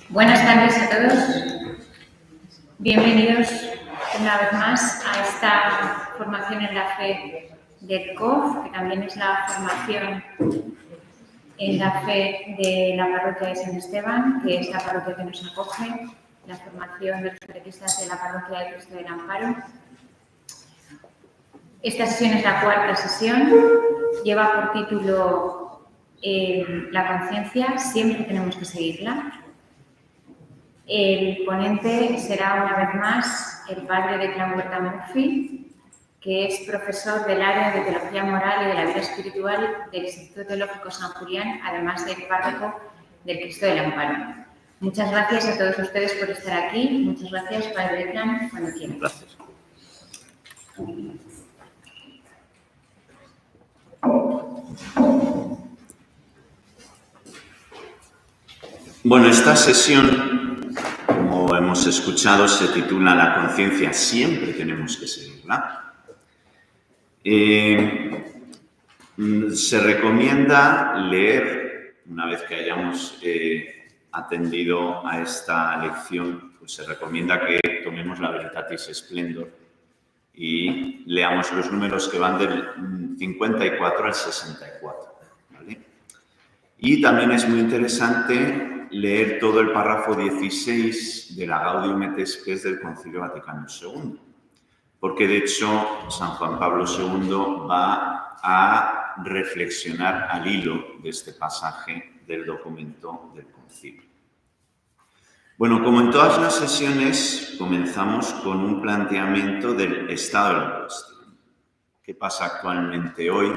Buenas tardes a todos. Bienvenidos una vez más a esta formación en la fe del COF, que también es la formación en la fe de la parroquia de San Esteban, que es la parroquia que nos acoge, la formación de los catequistas de la parroquia de Cristo del Amparo. Esta sesión es la cuarta sesión, lleva por título La conciencia, siempre tenemos que seguirla. El ponente será una vez más el padre de Clan Huerta Murphy, que es profesor del área de Teología Moral y de la Vida Espiritual del Instituto Teológico San Julián, además de párroco del Cristo del Amparo. Muchas gracias a todos ustedes por estar aquí. Muchas gracias, padre de Clan, cuando quieran. Gracias. Bueno, esta sesión, como hemos escuchado, se titula La conciencia, siempre tenemos que seguirla. Se recomienda leer, una vez que hayamos atendido a esta lección, pues se recomienda que tomemos la Veritatis Splendor y leamos los números que van del 54 al 64. ¿Vale? Y también es muy interesante leer todo el párrafo 16 de la Gaudium et Spes del Concilio Vaticano II, porque de hecho San Juan Pablo II va a reflexionar al hilo de este pasaje del documento del concilio. Bueno, como en todas las sesiones, comenzamos con un planteamiento del estado de la cuestión. ¿Qué pasa actualmente hoy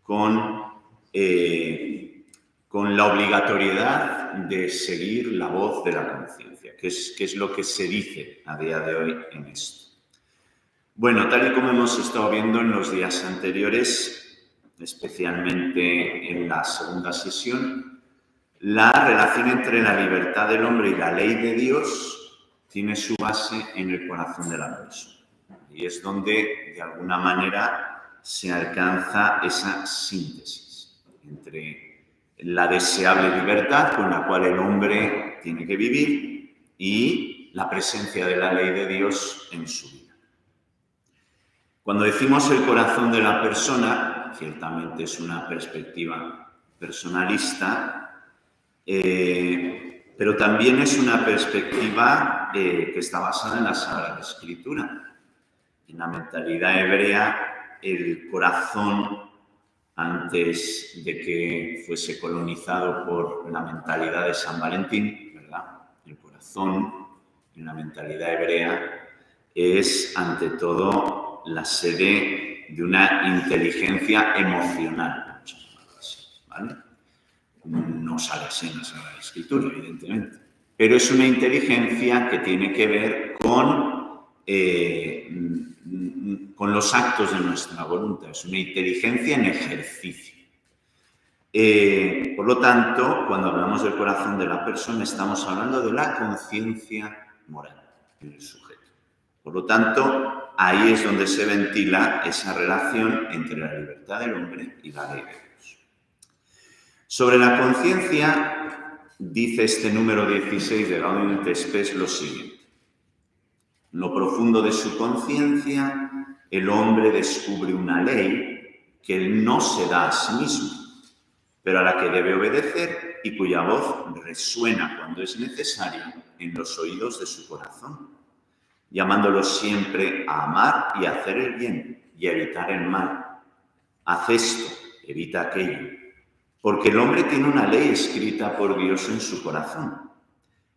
con la obligatoriedad de seguir la voz de la conciencia? ¿Qué es lo que se dice a día de hoy en esto? Bueno, tal y como hemos estado viendo en los días anteriores, especialmente en la segunda sesión, la relación entre la libertad del hombre y la ley de Dios tiene su base en el corazón de la persona. Y es donde, de alguna manera, se alcanza esa síntesis entre la deseable libertad con la cual el hombre tiene que vivir y la presencia de la ley de Dios en su vida. Cuando decimos el corazón de la persona, ciertamente es una perspectiva personalista, pero también es una perspectiva que está basada en la Sagrada Escritura. En la mentalidad hebrea, el corazón, antes de que fuese colonizado por la mentalidad de San Valentín, ¿verdad? El corazón, en la mentalidad hebrea, es ante todo la sede de una inteligencia emocional, ¿vale? No sale así en la Sagrada Escritura, evidentemente, pero es una inteligencia que tiene que ver con los actos de nuestra voluntad, es una inteligencia en ejercicio. Por lo tanto, cuando hablamos del corazón de la persona, estamos hablando de la conciencia moral en el sujeto. Por lo tanto, ahí es donde se ventila esa relación entre la libertad del hombre y la ley de Dios. Sobre la conciencia, dice este número 16 de Gaudium et Spes lo siguiente. En lo profundo de su conciencia, el hombre descubre una ley que él no se da a sí mismo, pero a la que debe obedecer y cuya voz resuena cuando es necesaria en los oídos de su corazón, llamándolo siempre a amar y a hacer el bien y a evitar el mal. Haz esto, evita aquello. Porque el hombre tiene una ley escrita por Dios en su corazón,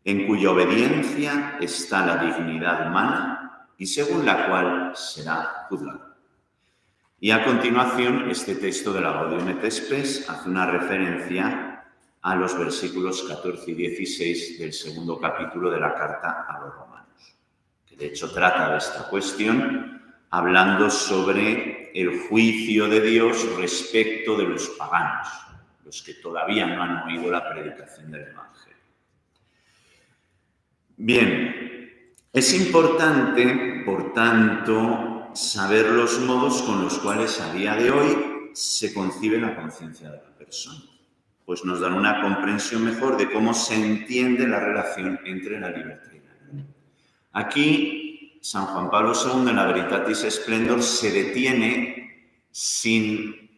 en cuya obediencia está la dignidad humana y según la cual será juzgado. Y a continuación, este texto de la Gaudium et Spes hace una referencia a los versículos 14 y 16 del segundo capítulo de la carta a los romanos, que de hecho trata de esta cuestión, hablando sobre el juicio de Dios respecto de los paganos, los que todavía no han oído la predicación del Evangelio. Bien, es importante, por tanto, saber los modos con los cuales a día de hoy se concibe la conciencia de la persona. Pues nos dan una comprensión mejor de cómo se entiende la relación entre la libertad y la ley. Aquí, San Juan Pablo II, en la Veritatis Splendor, se detiene sin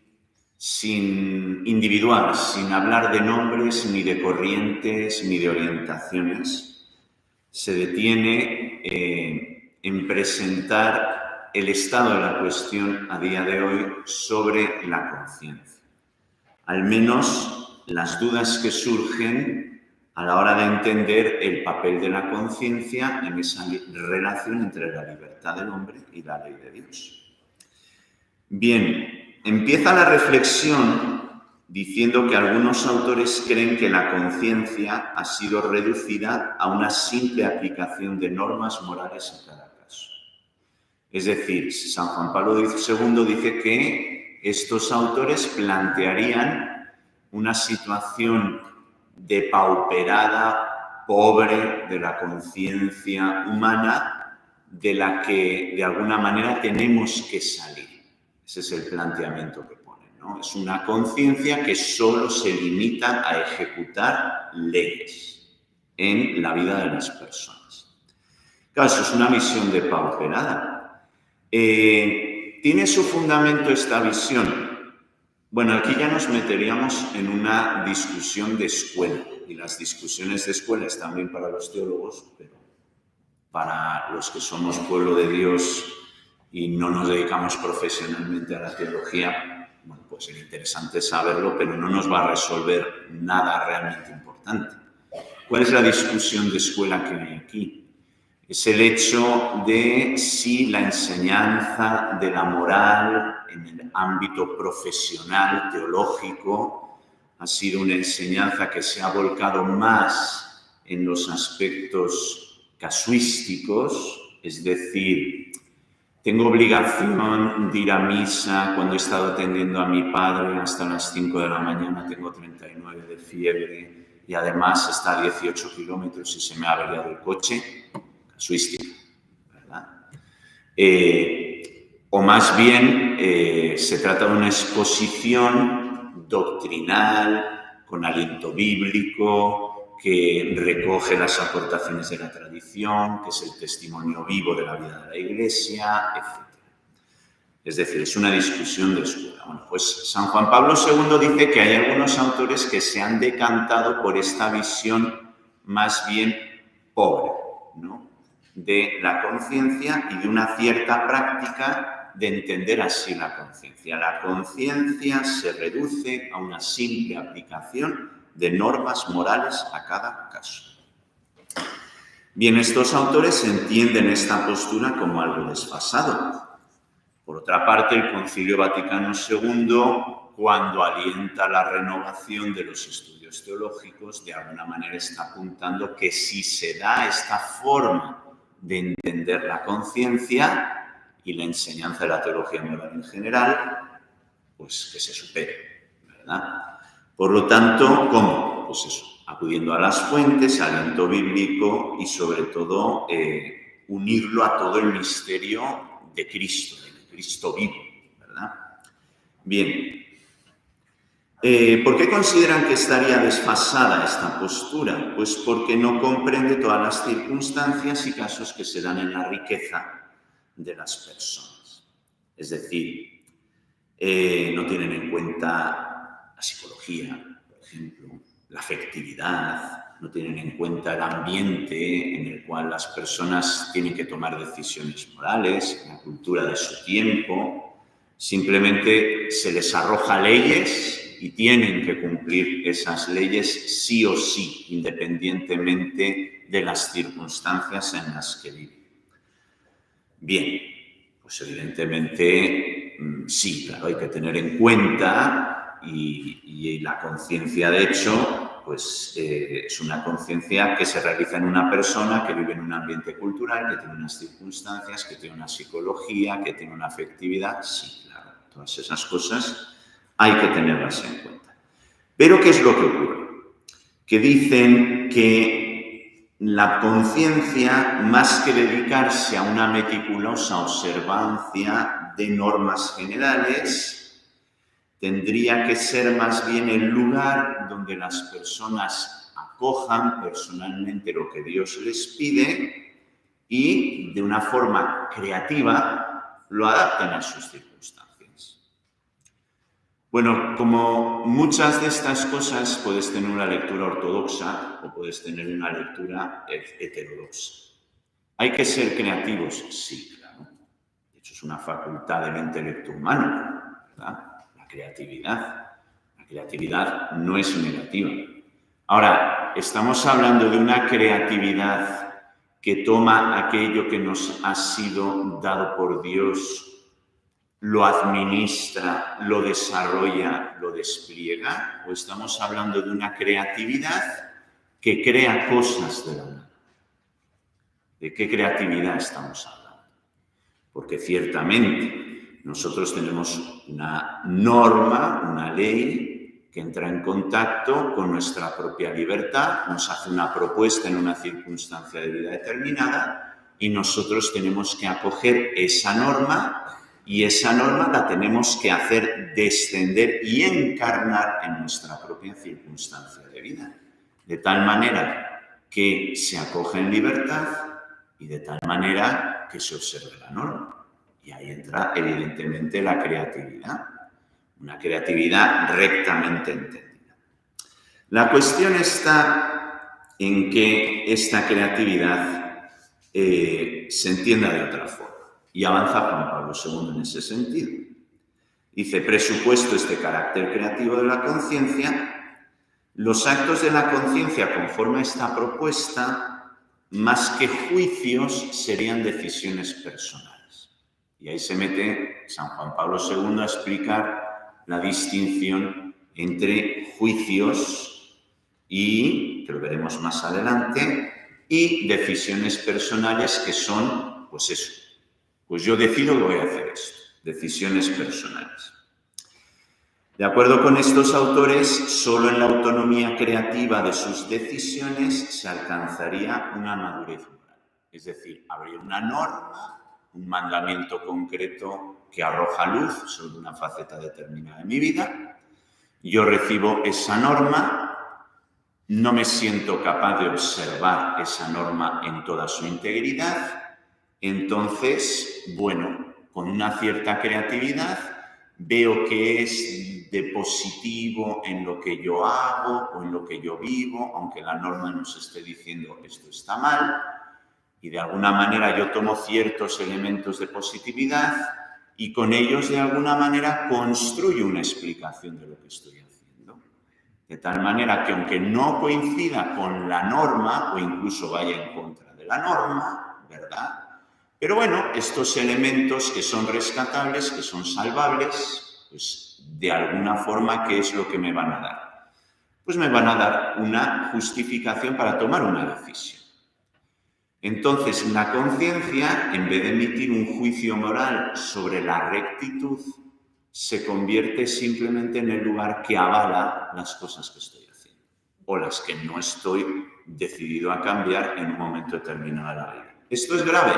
individuar, sin hablar de nombres, ni de corrientes, ni de orientaciones. Se detiene en presentar el estado de la cuestión a día de hoy sobre la conciencia. Al menos las dudas que surgen a la hora de entender el papel de la conciencia en esa relación entre la libertad del hombre y la ley de Dios. Bien, empieza la reflexión diciendo que algunos autores creen que la conciencia ha sido reducida a una simple aplicación de normas morales en cada caso. Es decir, San Juan Pablo II dice que estos autores plantearían una situación depauperada, pobre de la conciencia humana, de la que de alguna manera tenemos que salir. Ese es el planteamiento que ponen, ¿no? Es una conciencia que solo se limita a ejecutar leyes en la vida de las personas. Claro, eso es una visión depauperada. ¿Tiene su fundamento esta visión? Bueno, aquí ya nos meteríamos en una discusión de escuela, y las discusiones de escuela están bien para los teólogos, pero para los que somos pueblo de Dios y no nos dedicamos profesionalmente a la teología, bueno, pues es interesante saberlo, pero no nos va a resolver nada realmente importante. ¿Cuál es la discusión de escuela que hay aquí? Es el hecho de si la enseñanza de la moral en el ámbito profesional, teológico, ha sido una enseñanza que se ha volcado más en los aspectos casuísticos, es decir, tengo obligación de ir a misa cuando he estado atendiendo a mi padre hasta las 5 de la mañana, tengo 39 de fiebre y además está a 18 kilómetros y se me ha averiado el coche. Casuística, ¿verdad? O más bien se trata de una exposición doctrinal, con aliento bíblico, que recoge las aportaciones de la tradición, que es el testimonio vivo de la vida de la Iglesia, etc. Es decir, es una discusión de escuela. Bueno, pues San Juan Pablo II dice que hay algunos autores que se han decantado por esta visión más bien pobre, ¿no?, de la conciencia y de una cierta práctica de entender así la conciencia. La conciencia se reduce a una simple aplicación de normas morales a cada caso. Bien, estos autores entienden esta postura como algo desfasado. Por otra parte, el Concilio Vaticano II, cuando alienta la renovación de los estudios teológicos, de alguna manera está apuntando que si se da esta forma de entender la conciencia y la enseñanza de la teología moral en general, pues que se supere, ¿verdad? Por lo tanto, ¿cómo? Pues eso, acudiendo a las fuentes, al aliento bíblico y sobre todo unirlo a todo el misterio de Cristo vivo, ¿verdad? Bien. ¿Por qué consideran que estaría desfasada esta postura? Pues porque no comprende todas las circunstancias y casos que se dan en la riqueza de las personas. Es decir, no tienen en cuenta la psicología, por ejemplo, la afectividad, no tienen en cuenta el ambiente en el cual las personas tienen que tomar decisiones morales, la cultura de su tiempo. Simplemente se les arroja leyes y tienen que cumplir esas leyes sí o sí, independientemente de las circunstancias en las que viven. Bien, pues evidentemente sí, claro, hay que tener en cuenta y la conciencia, de hecho, pues es una conciencia que se realiza en una persona que vive en un ambiente cultural, que tiene unas circunstancias, que tiene una psicología, que tiene una afectividad. Sí, claro, todas esas cosas hay que tenerlas en cuenta. Pero ¿qué es lo que ocurre? Que dicen que la conciencia, más que dedicarse a una meticulosa observancia de normas generales, tendría que ser más bien el lugar donde las personas acojan personalmente lo que Dios les pide y de una forma creativa lo adapten a sus circunstancias. Bueno, como muchas de estas cosas puedes tener una lectura ortodoxa o puedes tener una lectura heterodoxa. ¿Hay que ser creativos? Sí, claro. De hecho, es una facultad del intelecto humano, ¿verdad? La creatividad. La creatividad no es negativa. Ahora, estamos hablando de una creatividad que toma aquello que nos ha sido dado por Dios, lo administra, lo desarrolla, lo despliega, o estamos hablando de una creatividad que crea cosas de la nada. ¿De qué creatividad estamos hablando? Porque ciertamente nosotros tenemos una norma, una ley que entra en contacto con nuestra propia libertad, nos hace una propuesta en una circunstancia de vida determinada y nosotros tenemos que acoger esa norma y esa norma la tenemos que hacer descender y encarnar en nuestra propia circunstancia de vida. De tal manera que se acoge en libertad y de tal manera que se observe la norma. Y ahí entra evidentemente la creatividad, una creatividad rectamente entendida. La cuestión está en que esta creatividad se entienda de otra forma. Y avanza Juan Pablo II en ese sentido. Dice, presupuesto este carácter creativo de la conciencia, los actos de la conciencia conforme a esta propuesta, más que juicios, serían decisiones personales. Y ahí se mete San Juan Pablo II a explicar la distinción entre juicios y, que lo veremos más adelante, y decisiones personales que son, pues eso. Pues yo decido que voy a hacer esto, decisiones personales. De acuerdo con estos autores, solo en la autonomía creativa de sus decisiones se alcanzaría una madurez moral. Es decir, habría una norma, un mandamiento concreto que arroja luz sobre una faceta determinada de mi vida. Yo recibo esa norma, no me siento capaz de observar esa norma en toda su integridad. Entonces, bueno, con una cierta creatividad veo qué es de positivo en lo que yo hago o en lo que yo vivo, aunque la norma nos esté diciendo que esto está mal, y de alguna manera yo tomo ciertos elementos de positividad y con ellos de alguna manera construyo una explicación de lo que estoy haciendo. De tal manera que aunque no coincida con la norma o incluso vaya en contra de la norma, ¿verdad? Pero bueno, estos elementos que son rescatables, que son salvables, pues de alguna forma, ¿qué es lo que me van a dar? Pues me van a dar una justificación para tomar una decisión. Entonces, la conciencia, en vez de emitir un juicio moral sobre la rectitud, se convierte simplemente en el lugar que avala las cosas que estoy haciendo o las que no estoy decidido a cambiar en un momento determinado de la vida. ¿Esto es grave?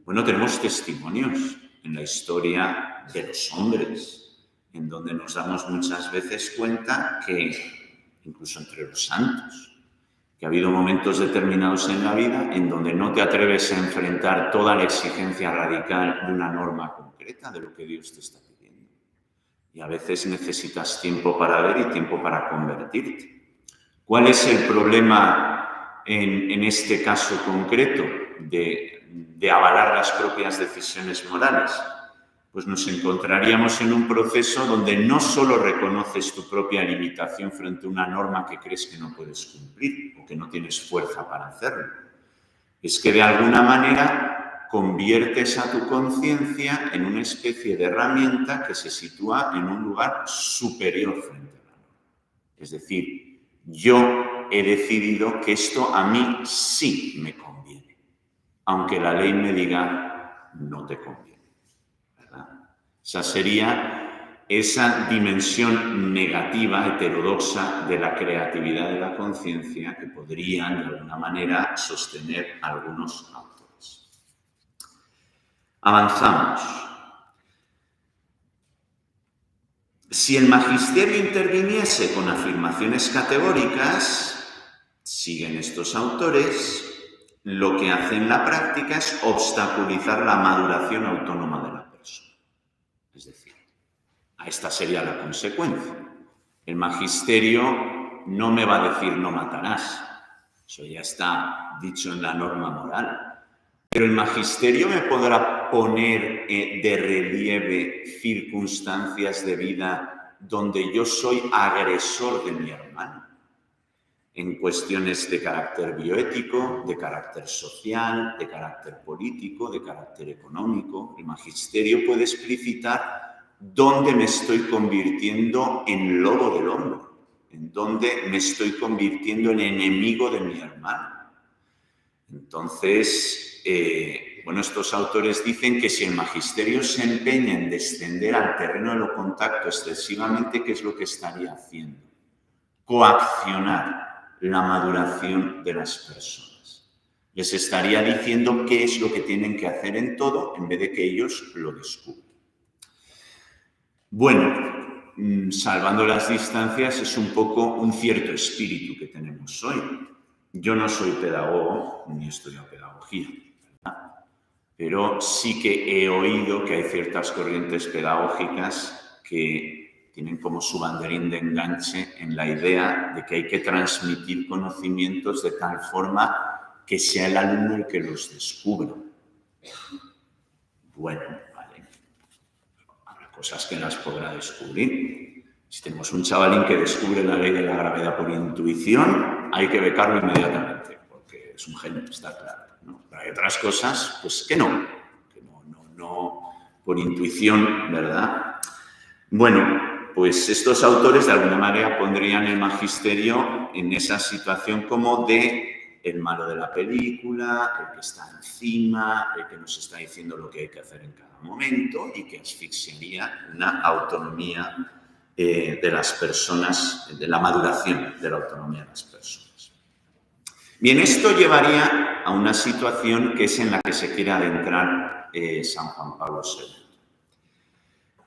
Bueno, tenemos testimonios en la historia de los hombres, en donde nos damos muchas veces cuenta que, incluso entre los santos, que ha habido momentos determinados en la vida en donde no te atreves a enfrentar toda la exigencia radical de una norma concreta de lo que Dios te está pidiendo. Y a veces necesitas tiempo para ver y tiempo para convertirte. ¿Cuál es el problema en este caso concreto de avalar las propias decisiones morales? Pues nos encontraríamos en un proceso donde no solo reconoces tu propia limitación frente a una norma que crees que no puedes cumplir o que no tienes fuerza para hacerlo, es que de alguna manera conviertes a tu conciencia en una especie de herramienta que se sitúa en un lugar superior frente a la norma. Es decir, yo he decidido que esto a mí sí me conviene, aunque la ley me diga no te conviene. Esa sería esa dimensión negativa, heterodoxa de la creatividad de la conciencia que podrían de alguna manera sostener algunos autores. Avanzamos. Si el magisterio interviniese con afirmaciones categóricas, siguen estos autores, lo que hace en la práctica es obstaculizar la maduración autónoma de la persona. Es decir, esta sería la consecuencia. El magisterio no me va a decir no matarás. Eso ya está dicho en la norma moral. Pero el magisterio me podrá poner de relieve circunstancias de vida donde yo soy agresor de mi hermano, en cuestiones de carácter bioético, de carácter social, de carácter político, de carácter económico. El magisterio puede explicitar dónde me estoy convirtiendo en lobo del hombre, en dónde me estoy convirtiendo en enemigo de mi hermano. Entonces, estos autores dicen que si el magisterio se empeña en descender al terreno de lo contacto excesivamente, ¿qué es lo que estaría haciendo? Coaccionar la maduración de las personas. Les estaría diciendo qué es lo que tienen que hacer en todo en vez de que ellos lo descubran. Bueno, salvando las distancias, es un poco un cierto espíritu que tenemos hoy. Yo no soy pedagogo ni he estudiado pedagogía, ¿verdad? Pero sí que he oído que hay ciertas corrientes pedagógicas que tienen como su banderín de enganche en la idea de que hay que transmitir conocimientos de tal forma que sea el alumno el que los descubra. Bueno, vale. Habrá cosas que las podrá descubrir. Si tenemos un chavalín que descubre la ley de la gravedad por intuición, hay que becarlo inmediatamente, porque es un genio, está claro, ¿no? Pero hay otras cosas, pues que no por intuición, ¿verdad? Bueno, pues estos autores de alguna manera pondrían el magisterio en esa situación como de el malo de la película, el que está encima, el que nos está diciendo lo que hay que hacer en cada momento y que asfixiaría una autonomía de las personas, de la maduración de la autonomía de las personas. Bien, esto llevaría a una situación que es en la que se quiere adentrar San Juan Pablo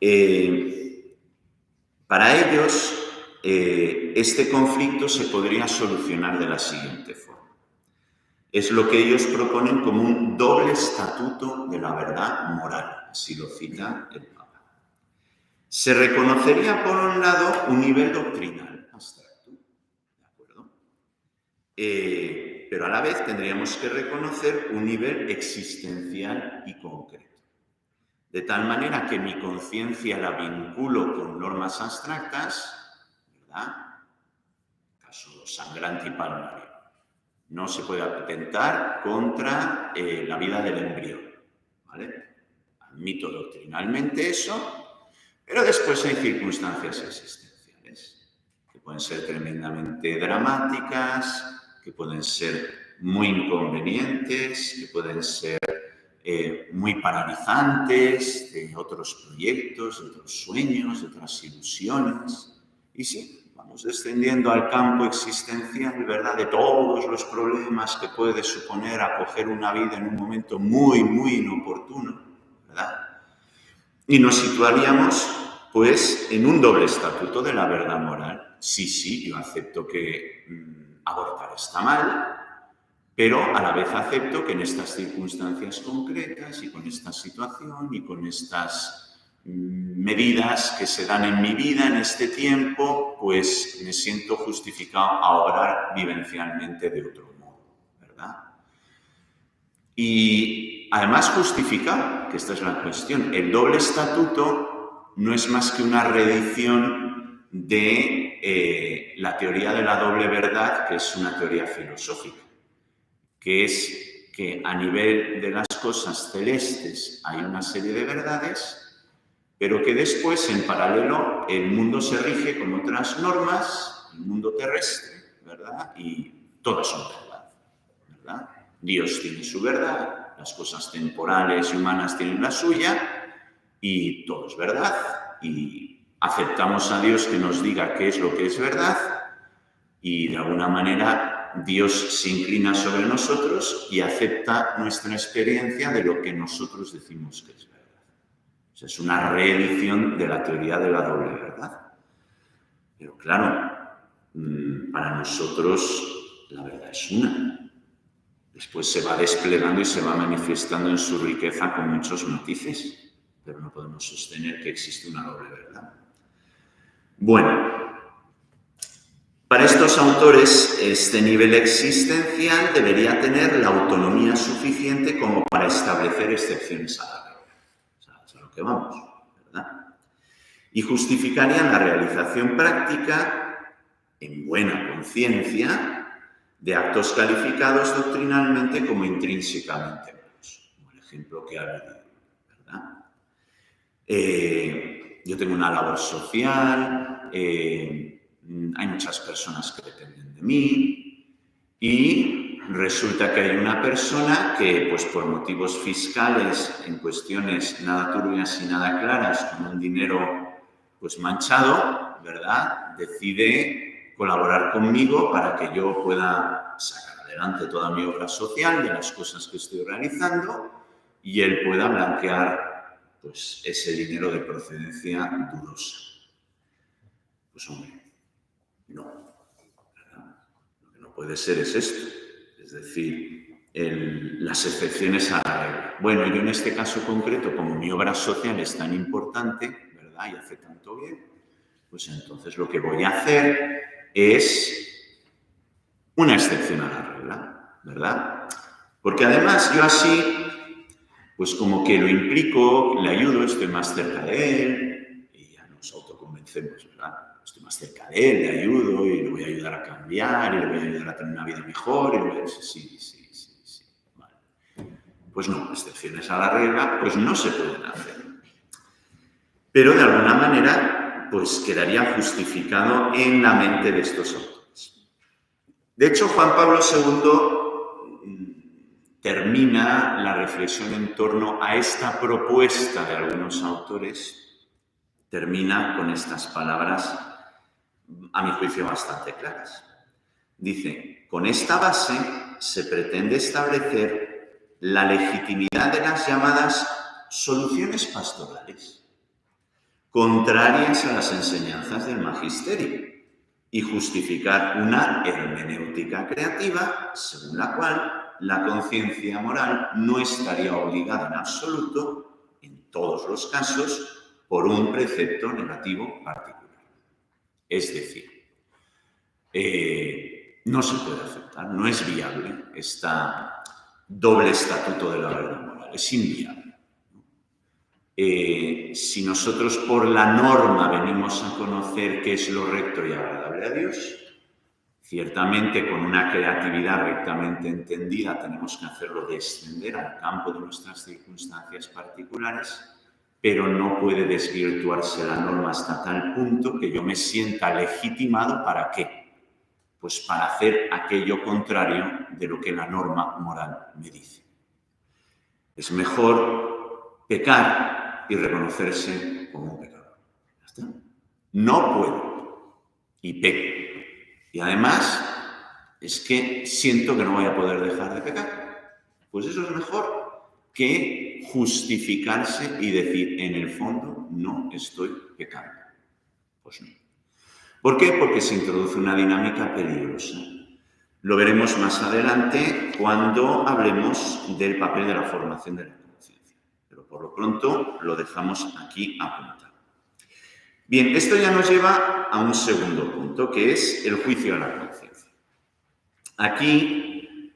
II. Para ellos, este conflicto se podría solucionar de la siguiente forma. Es lo que ellos proponen como un doble estatuto de la verdad moral, así lo cita el Papa. Se reconocería, por un lado, un nivel doctrinal abstracto, ¿de acuerdo? Pero a la vez tendríamos que reconocer un nivel existencial y concreto. De tal manera que mi conciencia la vinculo con normas abstractas, ¿verdad? Caso sangrante y palmario. No se puede atentar contra la vida del embrión, ¿vale? Admito doctrinalmente eso. Pero después hay circunstancias existenciales que pueden ser tremendamente dramáticas, que pueden ser muy inconvenientes, que pueden ser muy paralizantes de otros proyectos, de otros sueños, de otras ilusiones. Y sí, vamos descendiendo al campo existencial, ¿verdad?, de todos los problemas que puede suponer acoger una vida en un momento muy, muy inoportuno, ¿verdad? Y nos situaríamos, pues, en un doble estatuto de la verdad moral. Sí, yo acepto que abortar está mal, pero a la vez acepto que en estas circunstancias concretas y con esta situación y con estas medidas que se dan en mi vida en este tiempo, pues me siento justificado a obrar vivencialmente de otro modo, ¿verdad? Y además justificado, que esta es la cuestión, el doble estatuto no es más que una reedición de la teoría de la doble verdad, que es una teoría filosófica, que es que a nivel de las cosas celestes hay una serie de verdades, pero que después, en paralelo, el mundo se rige con otras normas, el mundo terrestre, ¿verdad? Y todas son verdad, ¿verdad? Dios tiene su verdad, las cosas temporales y humanas tienen la suya, y todo es verdad. Y aceptamos a Dios que nos diga qué es lo que es verdad, y de alguna manera Dios se inclina sobre nosotros y acepta nuestra experiencia de lo que nosotros decimos que es verdad. O sea, es una reedición de la teoría de la doble verdad. Pero claro, para nosotros la verdad es una. Después se va desplegando y se va manifestando en su riqueza con muchos matices, pero no podemos sostener que existe una doble verdad. Bueno, para estos autores, este nivel existencial debería tener la autonomía suficiente como para establecer excepciones a la regla. O sea, es a lo que vamos, ¿verdad? Y justificarían la realización práctica, en buena conciencia, de actos calificados doctrinalmente como intrínsecamente buenos, como el ejemplo que ha habido, ¿verdad? Yo tengo una labor social, hay muchas personas que dependen de mí y resulta que hay una persona que, pues por motivos fiscales, en cuestiones nada turbias y nada claras, con un dinero pues manchado, ¿verdad?, decide colaborar conmigo para que yo pueda sacar adelante toda mi obra social de las cosas que estoy realizando y él pueda blanquear pues ese dinero de procedencia dudosa. Pues hombre, no, ¿verdad? Lo que no puede ser es esto, es decir, las excepciones a la regla. Bueno, yo en este caso concreto, como mi obra social es tan importante, ¿verdad?, y hace tanto bien, pues entonces lo que voy a hacer es una excepción a la regla, ¿verdad? Porque además yo así, pues como que lo implico, le ayudo, estoy más cerca de él y ya nos autoconvencemos, ¿verdad? Estoy más cerca de él, le ayudo y le voy a ayudar a cambiar y le voy a ayudar a tener una vida mejor y le voy a decir sí, vale. Pues no, excepciones a la regla, pues no se pueden hacer. Pero de alguna manera, pues quedaría justificado en la mente de estos autores. De hecho, Juan Pablo II termina la reflexión en torno a esta propuesta de algunos autores, termina con estas palabras, a mi juicio, bastante claras. Dice, con esta base se pretende establecer la legitimidad de las llamadas soluciones pastorales, contrarias a las enseñanzas del magisterio, y justificar una hermenéutica creativa según la cual la conciencia moral no estaría obligada en absoluto, en todos los casos, por un precepto negativo particular. Es decir, no se puede aceptar, no es viable este doble estatuto de la verdad moral, es inviable. Si nosotros por la norma venimos a conocer qué es lo recto y agradable a Dios, ciertamente con una creatividad rectamente entendida tenemos que hacerlo descender al campo de nuestras circunstancias particulares, pero no puede desvirtuarse la norma hasta tal punto que yo me sienta legitimado ¿para qué? Pues para hacer aquello contrario de lo que la norma moral me dice. Es mejor pecar y reconocerse como un pecador. ¿Ya está? No puedo y peco. Y además es que siento que no voy a poder dejar de pecar. Pues eso es mejor que justificarse y decir, en el fondo, no estoy pecando. Pues no. ¿Por qué? Porque se introduce una dinámica peligrosa. Lo veremos más adelante cuando hablemos del papel de la formación de la conciencia. Pero por lo pronto lo dejamos aquí apuntado. Bien, esto ya nos lleva a un segundo punto, que es el juicio a la conciencia. Aquí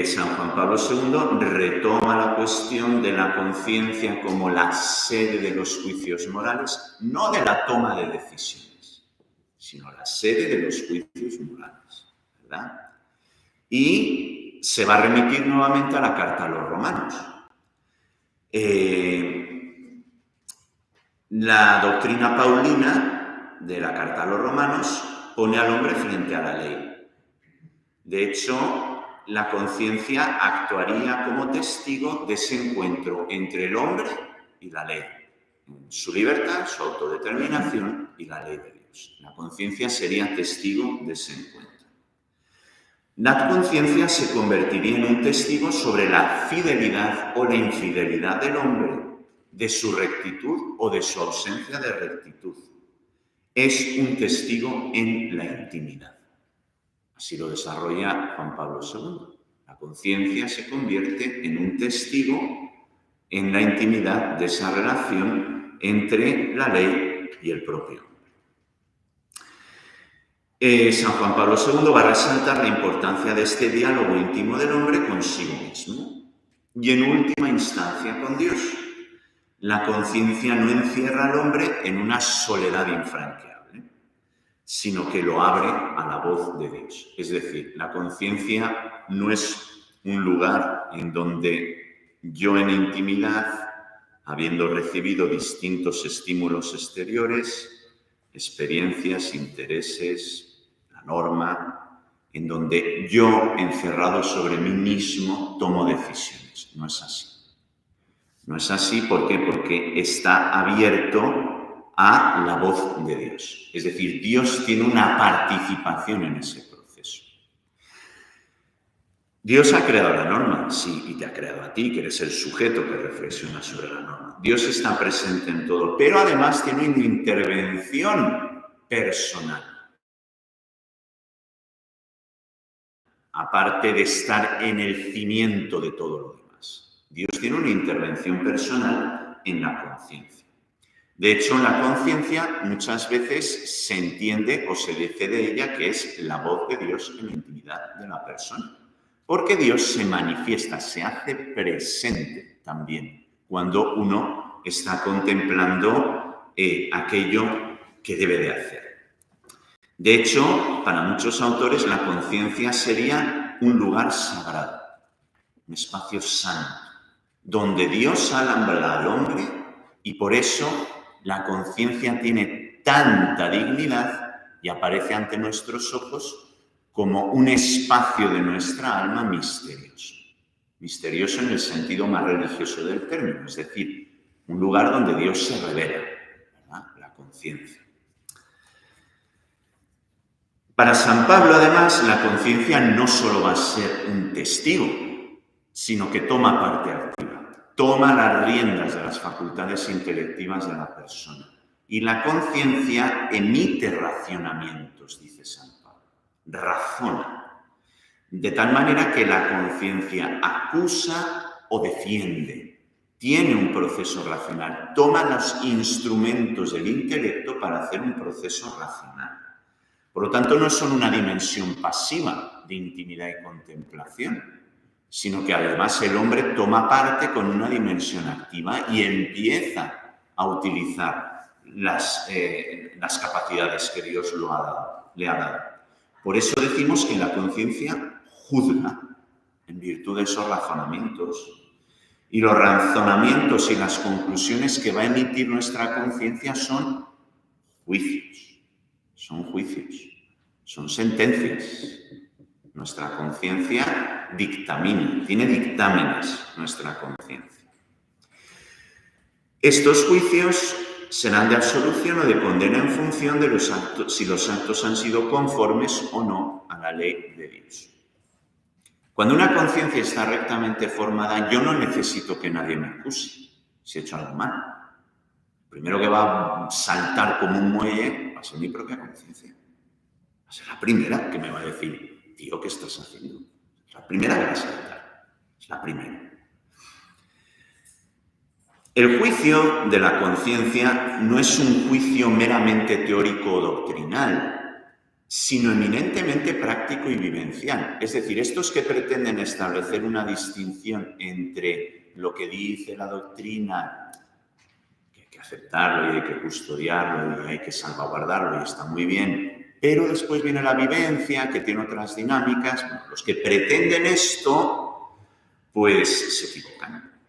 San Juan Pablo II retoma la cuestión de la conciencia como la sede de los juicios morales, no de la toma de decisiones, sino la sede de los juicios morales, ¿verdad? Y se va a remitir nuevamente a la carta a los romanos. La doctrina paulina de la carta a los romanos pone al hombre frente a la ley. De hecho, la conciencia actuaría como testigo de ese encuentro entre el hombre y la ley, su libertad, su autodeterminación y la ley de Dios. La conciencia sería testigo de ese encuentro. La conciencia se convertiría en un testigo sobre la fidelidad o la infidelidad del hombre de su rectitud o de su ausencia de rectitud. Es un testigo en la intimidad. Así lo desarrolla Juan Pablo II. La conciencia se convierte en un testigo en la intimidad de esa relación entre la ley y el propio hombre. San Juan Pablo II va a resaltar la importancia de este diálogo íntimo del hombre consigo mismo y en última instancia con Dios. La conciencia no encierra al hombre en una soledad infranqueable, sino que lo abre a la voz de Dios. Es decir, la conciencia no es un lugar en donde yo en intimidad, habiendo recibido distintos estímulos exteriores, experiencias, intereses, la norma, en donde yo, encerrado sobre mí mismo, tomo decisiones. No es así. No es así, ¿por qué? Porque está abierto a la voz de Dios. Es decir, Dios tiene una participación en ese proceso. Dios ha creado la norma, sí, y te ha creado a ti, que eres el sujeto que reflexiona sobre la norma. Dios está presente en todo, pero además tiene una intervención personal. Aparte de estar en el cimiento de todo lo demás. Dios tiene una intervención personal en la conciencia. De hecho, la conciencia muchas veces se entiende o se dice de ella que es la voz de Dios en la intimidad de la persona. Porque Dios se manifiesta, se hace presente también cuando uno está contemplando aquello que debe de hacer. De hecho, para muchos autores la conciencia sería un lugar sagrado, un espacio santo, donde Dios alambra al hombre y por eso la conciencia tiene tanta dignidad y aparece ante nuestros ojos como un espacio de nuestra alma misterioso. Misterioso en el sentido más religioso del término, es decir, un lugar donde Dios se revela, ¿verdad? La conciencia. Para San Pablo, además, la conciencia no solo va a ser un testigo, sino que toma parte activa, toma las riendas de las facultades intelectivas de la persona. Y la conciencia emite racionamientos, dice San Pablo, razona, de tal manera que la conciencia acusa o defiende, tiene un proceso racional, toma los instrumentos del intelecto para hacer un proceso racional. Por lo tanto, no es solo una dimensión pasiva de intimidad y contemplación, sino que además el hombre toma parte con una dimensión activa y empieza a utilizar las capacidades que Dios le ha dado. Por eso decimos que la conciencia juzga en virtud de esos razonamientos. Y los razonamientos y las conclusiones que va a emitir nuestra conciencia son juicios, son sentencias. Nuestra conciencia dictamina, tiene dictámenes nuestra conciencia. Estos juicios serán de absolución o de condena en función de los actos, si los actos han sido conformes o no a la ley de Dios. Cuando una conciencia está rectamente formada, yo no necesito que nadie me acuse si he hecho algo mal. El primero que va a saltar como un muelle va a ser mi propia conciencia. Va a ser la primera que me va a decir, tío, ¿qué estás haciendo? Es la primera que va a saltar. Es la primera. El juicio de la conciencia no es un juicio meramente teórico o doctrinal, sino eminentemente práctico y vivencial. Es decir, estos que pretenden establecer una distinción entre lo que dice la doctrina, que hay que aceptarlo y hay que custodiarlo y hay que salvaguardarlo y está muy bien, pero después viene la vivencia que tiene otras dinámicas. Bueno, los que pretenden esto, pues se equivocan.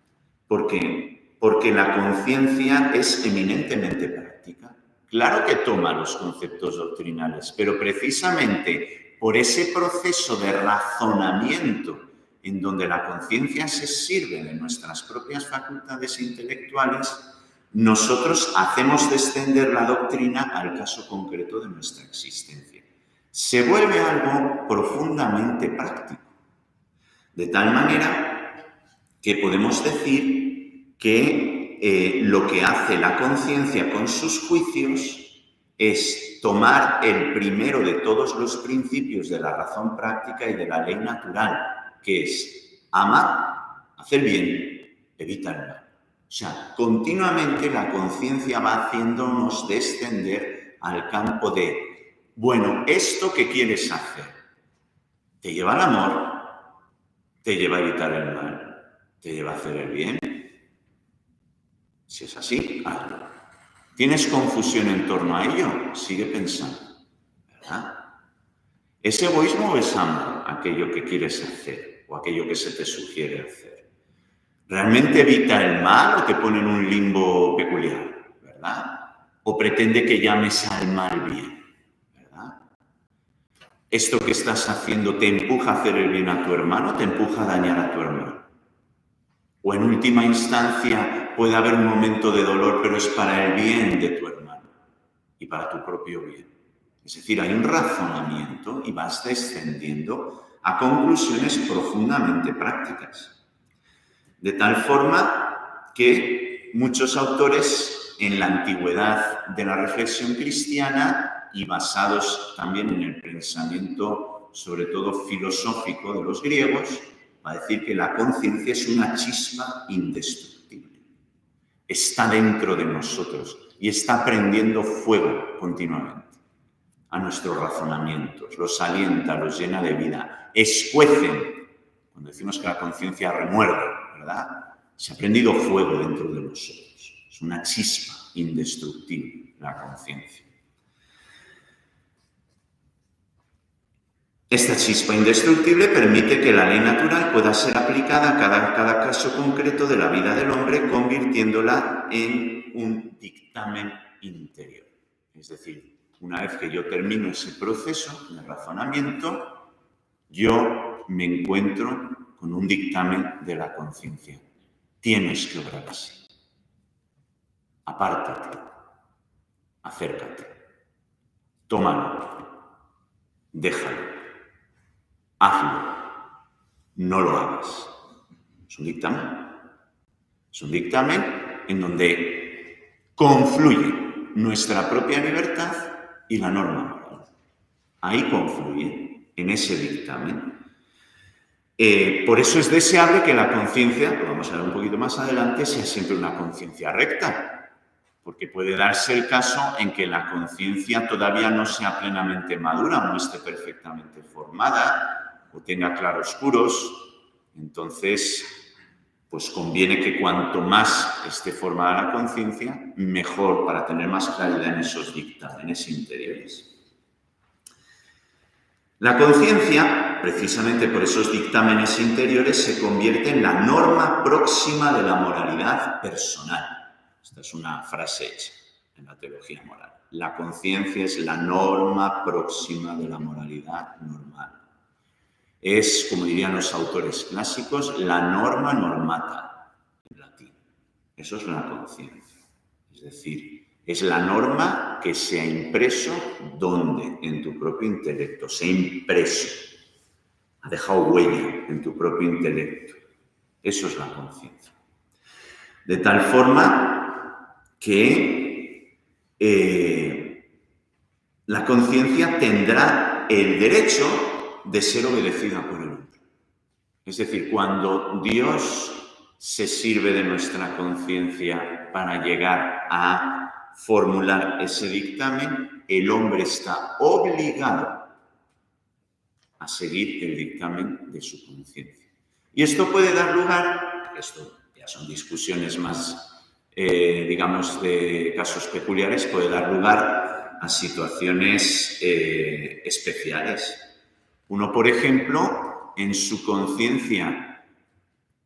¿Por qué? Porque la conciencia es eminentemente práctica. Claro que toma los conceptos doctrinales, pero precisamente por ese proceso de razonamiento en donde la conciencia se sirve de nuestras propias facultades intelectuales, nosotros hacemos descender la doctrina al caso concreto de nuestra existencia. Se vuelve algo profundamente práctico, de tal manera que podemos decir que lo que hace la conciencia con sus juicios es tomar el primero de todos los principios de la razón práctica y de la ley natural, que es ama, hacer bien, evita el mal. O sea, continuamente la conciencia va haciéndonos descender al campo de, bueno, esto que quieres hacer, ¿te lleva al amor? ¿Te lleva a evitar el mal? ¿Te lleva a hacer el bien? Si es así, hazlo. ¿Tienes confusión en torno a ello? Sigue pensando, ¿verdad? ¿Es egoísmo o es amor aquello que quieres hacer o aquello que se te sugiere hacer? ¿Realmente evita el mal o te pone en un limbo peculiar, verdad? ¿O pretende que llames al mal bien, verdad? ¿Esto que estás haciendo te empuja a hacer el bien a tu hermano o te empuja a dañar a tu hermano? O en última instancia puede haber un momento de dolor, pero es para el bien de tu hermano y para tu propio bien. Es decir, hay un razonamiento y vas descendiendo a conclusiones profundamente prácticas. De tal forma que muchos autores en la antigüedad de la reflexión cristiana y basados también en el pensamiento, sobre todo filosófico de los griegos, va a decir que la conciencia es una chispa indestructible. Está dentro de nosotros y está prendiendo fuego continuamente a nuestros razonamientos, los alienta, los llena de vida, escuecen. Cuando decimos que la conciencia remuerde, ¿verdad? Se ha prendido fuego dentro de nosotros. Es una chispa indestructible la conciencia. Esta chispa indestructible permite que la ley natural pueda ser aplicada a cada caso concreto de la vida del hombre, convirtiéndola en un dictamen interior. Es decir, una vez que yo termino ese proceso de razonamiento, yo me encuentro con un dictamen de la conciencia. Tienes que obrar así. Apártate. Acércate. Tómalo. Déjalo. Hazlo. No lo hagas. Es un dictamen. Es un dictamen en donde confluye nuestra propia libertad y la norma moral. Ahí confluye, en ese dictamen. Por eso es deseable que la conciencia, lo vamos a ver un poquito más adelante, sea siempre una conciencia recta, porque puede darse el caso en que la conciencia todavía no sea plenamente madura, no esté perfectamente formada o tenga claroscuros. Entonces, pues conviene que cuanto más esté formada la conciencia, mejor para tener más claridad en esos dictámenes interiores. La conciencia, precisamente por esos dictámenes interiores, se convierte en la norma próxima de la moralidad personal. Esta es una frase hecha en la teología moral. La conciencia es la norma próxima de la moralidad normal. Es, como dirían los autores clásicos, la norma normata, en latín. Eso es la conciencia. Es decir, es la norma que se ha impreso, ¿dónde? En tu propio intelecto. Se ha impreso. Ha dejado huella en tu propio intelecto. Eso es la conciencia. De tal forma que la conciencia tendrá el derecho de ser obedecida por el hombre. Es decir, cuando Dios se sirve de nuestra conciencia para llegar a formular ese dictamen, el hombre está obligado a seguir el dictamen de su conciencia. Y esto puede dar lugar, esto ya son discusiones más, digamos, de casos peculiares, puede dar lugar a situaciones especiales. Uno, por ejemplo, en su conciencia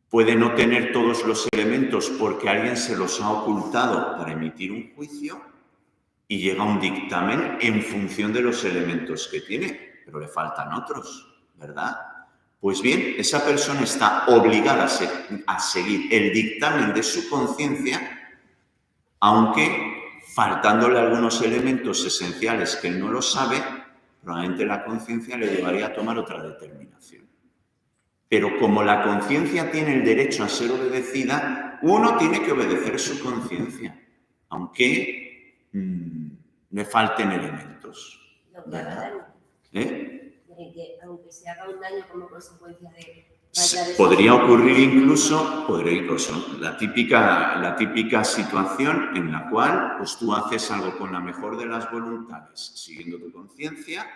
puede no tener todos los elementos porque alguien se los ha ocultado para emitir un juicio y llega un dictamen en función de los elementos que tiene, pero le faltan otros, ¿verdad? Pues bien, esa persona está obligada a seguir el dictamen de su conciencia, aunque faltándole algunos elementos esenciales que él no lo sabe, probablemente la conciencia le llevaría a tomar otra determinación. Pero como la conciencia tiene el derecho a ser obedecida, uno tiene que obedecer su conciencia, aunque le falten elementos. Que aunque se haga un daño como consecuencia de... Podría ocurrir incluso la típica situación en la cual pues, tú haces algo con la mejor de las voluntades, siguiendo tu conciencia,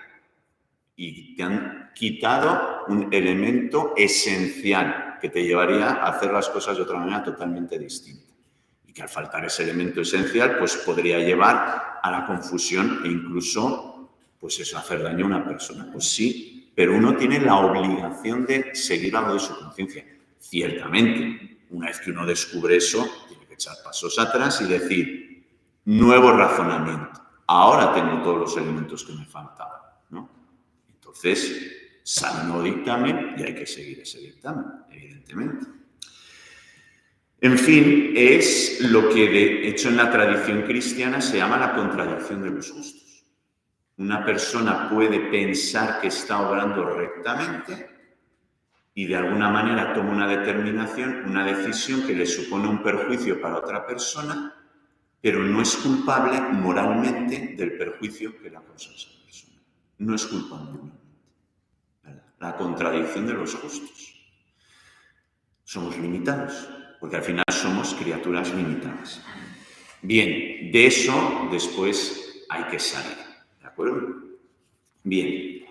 y te han quitado un elemento esencial que te llevaría a hacer las cosas de otra manera totalmente distinta. Y que al faltar ese elemento esencial, pues podría llevar a la confusión e incluso, pues eso, hacer daño a una persona. Pues sí, pero uno tiene la obligación de seguir algo de su conciencia. Ciertamente, una vez que uno descubre eso, tiene que echar pasos atrás y decir, nuevo razonamiento. Ahora tengo todos los elementos que me faltaban, ¿no? Entonces, sale un nuevo dictamen y hay que seguir ese dictamen, evidentemente. En fin, es lo que de hecho en la tradición cristiana se llama la contradicción de los justos. Una persona puede pensar que está obrando rectamente y de alguna manera toma una determinación, una decisión que le supone un perjuicio para otra persona, pero no es culpable moralmente del perjuicio que le ha causado esa persona. No es culpable moralmente. La contradicción de los justos. Somos limitados, porque al final somos criaturas limitadas. Bien, de eso después hay que salir, ¿de acuerdo? Bien.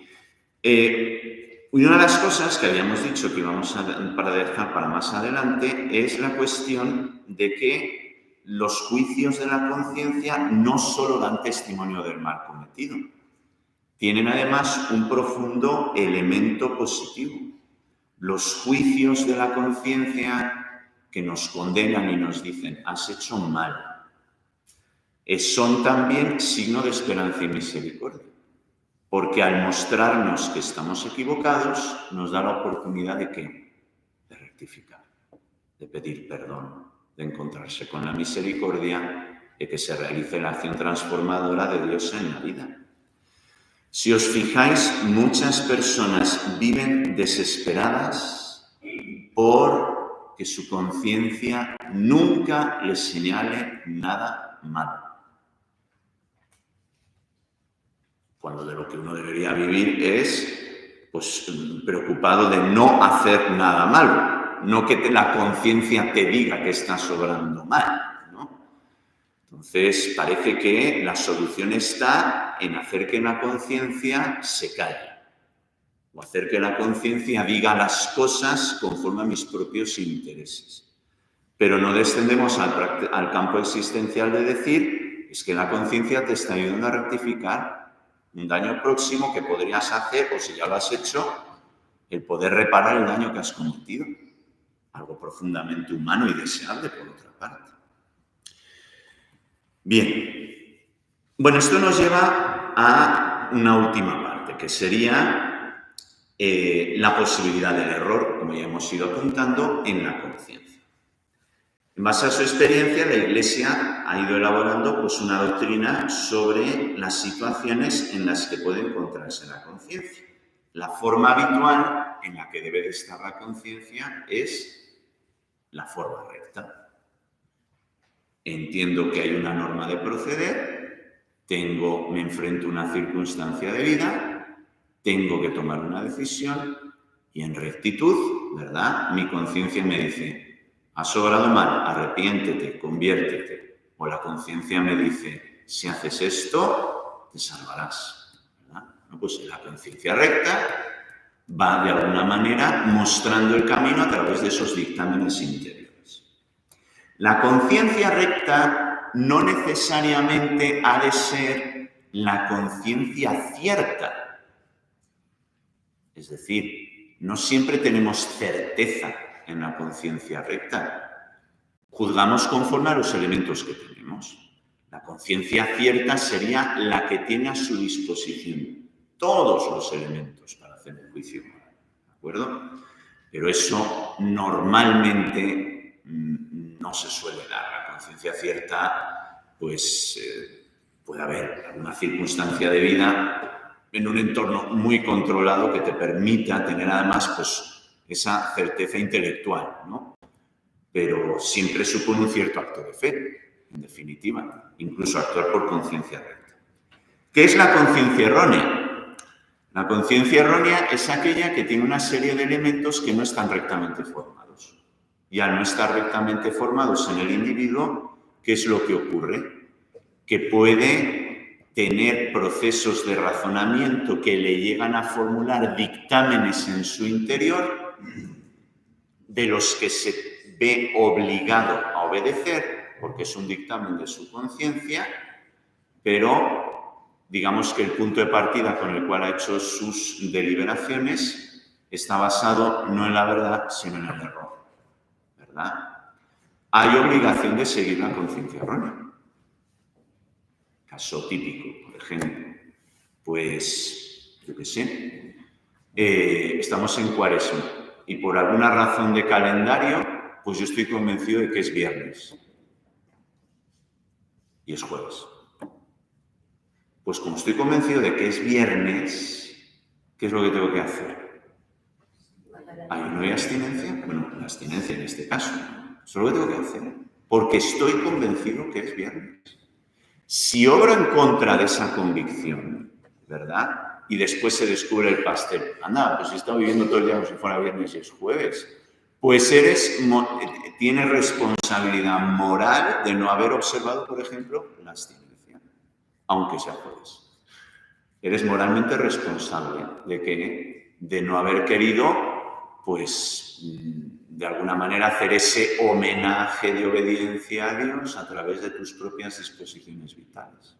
Una de las cosas que habíamos dicho que íbamos a dejar para más adelante es la cuestión de que los juicios de la conciencia no solo dan testimonio del mal cometido, tienen además un profundo elemento positivo. Los juicios de la conciencia que nos condenan y nos dicen, has hecho mal, son también signo de esperanza y misericordia. Porque al mostrarnos que estamos equivocados, nos da la oportunidad de ¿qué? De rectificar, de pedir perdón, de encontrarse con la misericordia, de que se realice la acción transformadora de Dios en la vida. Si os fijáis, muchas personas viven desesperadas por que su conciencia nunca les señale nada malo. Cuando de lo que uno debería vivir es pues, preocupado de no hacer nada malo, no que la conciencia te diga que estás obrando mal, ¿no? Entonces, parece que la solución está en hacer que la conciencia se calle o hacer que la conciencia diga las cosas conforme a mis propios intereses. Pero no descendemos al campo existencial de decir es que la conciencia te está ayudando a rectificar un daño próximo que podrías hacer, o si ya lo has hecho, el poder reparar el daño que has cometido. Algo profundamente humano y deseable, por otra parte. Bien. Bueno, esto nos lleva a una última parte, que sería la posibilidad del error, como ya hemos ido apuntando, en la conciencia. En base a su experiencia, la Iglesia ha ido elaborando pues, una doctrina sobre las situaciones en las que puede encontrarse la conciencia. La forma habitual en la que debe de estar la conciencia es la forma recta. Entiendo que hay una norma de proceder, me enfrento a una circunstancia de vida, tengo que tomar una decisión y en rectitud, ¿verdad? Mi conciencia me dice, has obrado mal, arrepiéntete, conviértete. O la conciencia me dice, si haces esto, te salvarás, ¿verdad? No, pues la conciencia recta va de alguna manera mostrando el camino a través de esos dictámenes interiores. La conciencia recta no necesariamente ha de ser la conciencia cierta. Es decir, no siempre tenemos certeza en la conciencia recta. Juzgamos conforme a los elementos que tenemos. La conciencia cierta sería la que tiene a su disposición todos los elementos para hacer un juicio, ¿de acuerdo? Pero eso normalmente no se suele dar. La conciencia cierta, pues puede haber alguna circunstancia de vida en un entorno muy controlado que te permita tener además pues esa certeza intelectual, ¿no? Pero siempre supone un cierto acto de fe, en definitiva, incluso actuar por conciencia recta. ¿Qué es la conciencia errónea? La conciencia errónea es aquella que tiene una serie de elementos que no están rectamente formados. Y al no estar rectamente formados en el individuo, ¿qué es lo que ocurre? Que puede tener procesos de razonamiento que le llegan a formular dictámenes en su interior de los que se ve obligado a obedecer, porque es un dictamen de su conciencia, pero digamos que el punto de partida con el cual ha hecho sus deliberaciones está basado no en la verdad, sino en el error, ¿verdad? Hay obligación de seguir la conciencia errónea. Caso típico, por ejemplo, pues, yo qué sé, estamos en Cuaresma y por alguna razón de calendario, pues yo estoy convencido de que es viernes y es jueves. Pues como estoy convencido de que es viernes, ¿qué es lo que tengo que hacer? ¿Ayuno y abstinencia? Bueno, la abstinencia en este caso. Eso es lo que tengo que hacer, porque estoy convencido que es viernes. Si obro en contra de esa convicción, ¿verdad? Y después se descubre el pastel. Anda, pues he estado viviendo todo el día como si fuera viernes y es jueves. Pues tienes responsabilidad moral de no haber observado, por ejemplo, la abstinencia, aunque sea jueves. Eres moralmente responsable de no haber querido, pues, de alguna manera hacer ese homenaje de obediencia a Dios a través de tus propias disposiciones vitales.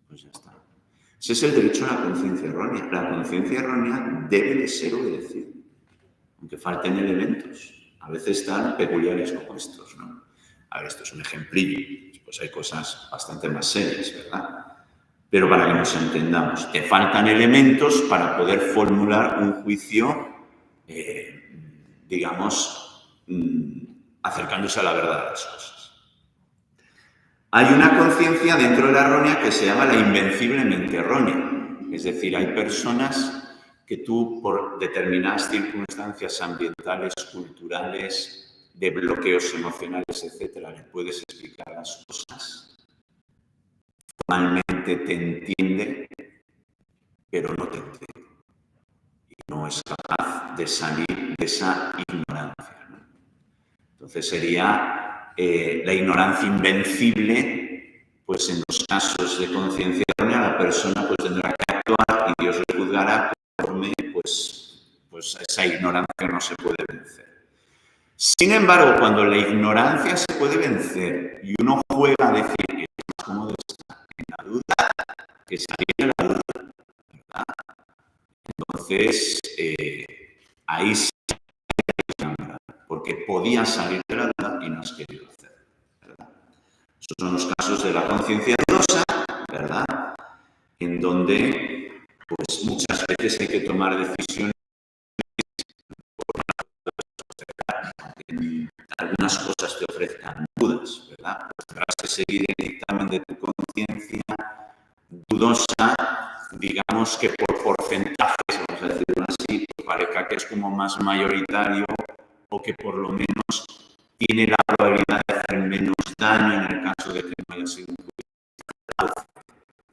Pues ya está. Ese es el derecho a la conciencia errónea. La conciencia errónea debe de ser obedecida, aunque falten elementos. A veces están peculiares como estos, ¿no? A ver, esto es un ejemplillo. Pues hay cosas bastante más serias, ¿verdad? Pero para que nos entendamos, te faltan elementos para poder formular un juicio, digamos, acercándose a la verdad de las cosas. Hay una conciencia dentro de la errónea que se llama la invenciblemente errónea. Es decir, hay personas que tú, por determinadas circunstancias ambientales, culturales, de bloqueos emocionales, etcétera, le puedes explicar las cosas. Formalmente te entiende, pero no te entiende. Y no es capaz de salir de esa ignorancia, ¿no? Entonces sería la ignorancia invencible, pues en los casos de conciencia errónea la persona pues tendrá que actuar y Dios le juzgará conforme pues esa ignorancia no se puede vencer. Sin embargo, cuando la ignorancia se puede vencer y uno juega a decir que es más cómodo estar en la duda que salir de la duda, ¿verdad? Entonces, ahí sí porque podías salir de la duda y no has querido hacer, ¿verdad? Esos son los casos de la conciencia dudosa, ¿verdad? En donde, pues muchas veces hay que tomar decisiones. Algunas cosas te ofrezcan dudas, ¿verdad? Pues tendrás que seguir el dictamen de tu conciencia dudosa, digamos que por porcentajes, vamos a decirlo así, pues parezca que es como más mayoritario o que por lo menos tiene la probabilidad de hacer menos daño en el caso de que no haya sido un juicio,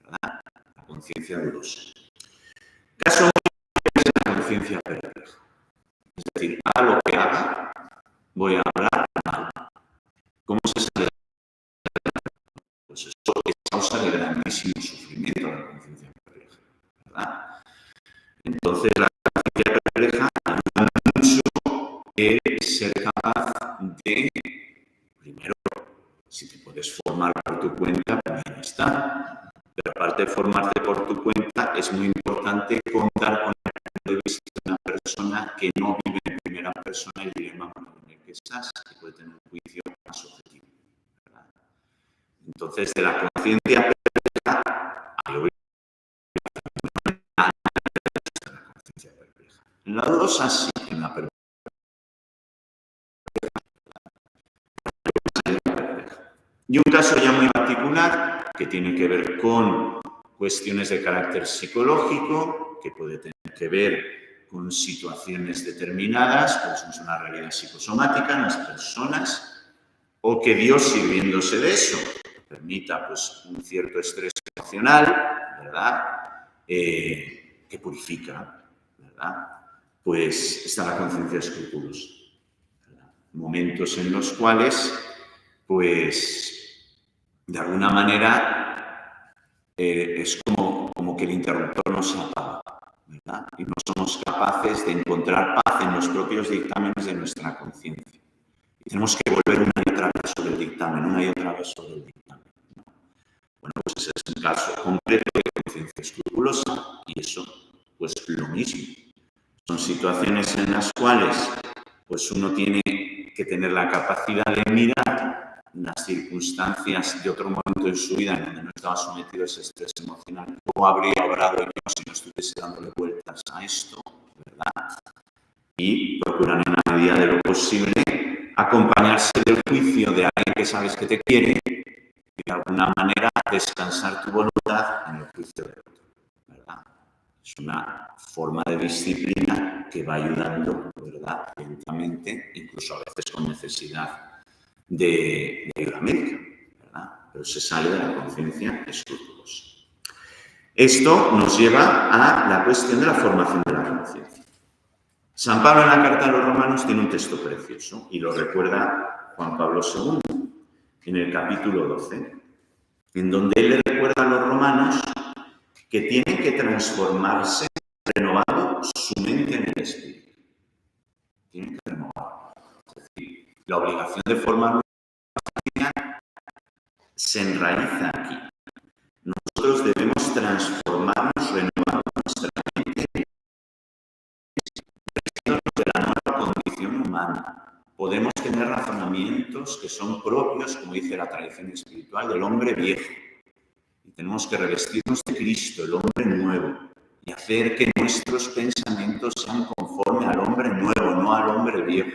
¿verdad? La conciencia dudosa. Caso muy es la conciencia perpleja. Es decir, haga lo que haga, voy a hablar mal. ¿Cómo se sale? Pues eso es causa de grandísimo sufrimiento a la conciencia perpleja, ¿verdad? Entonces, la conciencia perpleja ayuda mucho es ser capaz de, primero, si te puedes formar por tu cuenta, bien está. Pero aparte de formarte por tu cuenta, es muy importante contar con el punto de vista de una persona que no vive en primera persona el dilema en el que estás, que puede tener un juicio más objetivo, ¿verdad? Entonces, de la conciencia perpleja hay obligación de la conciencia perpleja. En la dudosa sí, en la perpleja. Y un caso ya muy particular que tiene que ver con cuestiones de carácter psicológico, que puede tener que ver con situaciones determinadas, pues es una realidad psicosomática en las personas, o que Dios, sirviéndose de eso, permita pues un cierto estrés emocional, ¿verdad? Que purifica, ¿verdad? Pues está la conciencia escrupulosa, ¿verdad? Momentos en los cuales, pues, de alguna manera, es como que el interruptor no se apaga, ¿verdad? Y no somos capaces de encontrar paz en los propios dictámenes de nuestra conciencia. Y tenemos que volver una y otra vez sobre el dictamen, una y otra vez sobre el dictamen, ¿no? Bueno, pues ese es un caso concreto de conciencia escrupulosa, y eso, pues lo mismo. Son situaciones en las cuales, pues uno tiene que tener la capacidad de mirar las circunstancias de otro momento en su vida en donde no estaba sometido a ese estrés emocional. ¿Cómo habría obrado yo si no estuviese dándole vueltas a esto, ¿verdad? Y procurar en la medida de lo posible acompañarse del juicio de alguien que sabes que te quiere y de alguna manera descansar tu voluntad en el juicio de otro, ¿verdad? Es una forma de disciplina que va ayudando, ¿verdad? Lentamente, incluso a veces con necesidad de ayuda médica, ¿verdad? Pero se sale de la conciencia escrupulosa. Esto nos lleva a la cuestión de la formación de la conciencia. San Pablo en la carta a los Romanos tiene un texto precioso y lo recuerda Juan Pablo II en el capítulo 12, en donde él le recuerda a los romanos que tienen que transformarse renovando su mente en el espíritu. Tienen que renovar. Es decir, la obligación de formar una conciencia se enraiza aquí. Nosotros debemos transformarnos renovando nuestra mente de la nueva condición humana. Podemos tener razonamientos que son propios, como dice la tradición espiritual, del hombre viejo. Y tenemos que revestirnos de Cristo, el hombre nuevo, y hacer que nuestros pensamientos sean conforme al hombre nuevo, no al hombre viejo.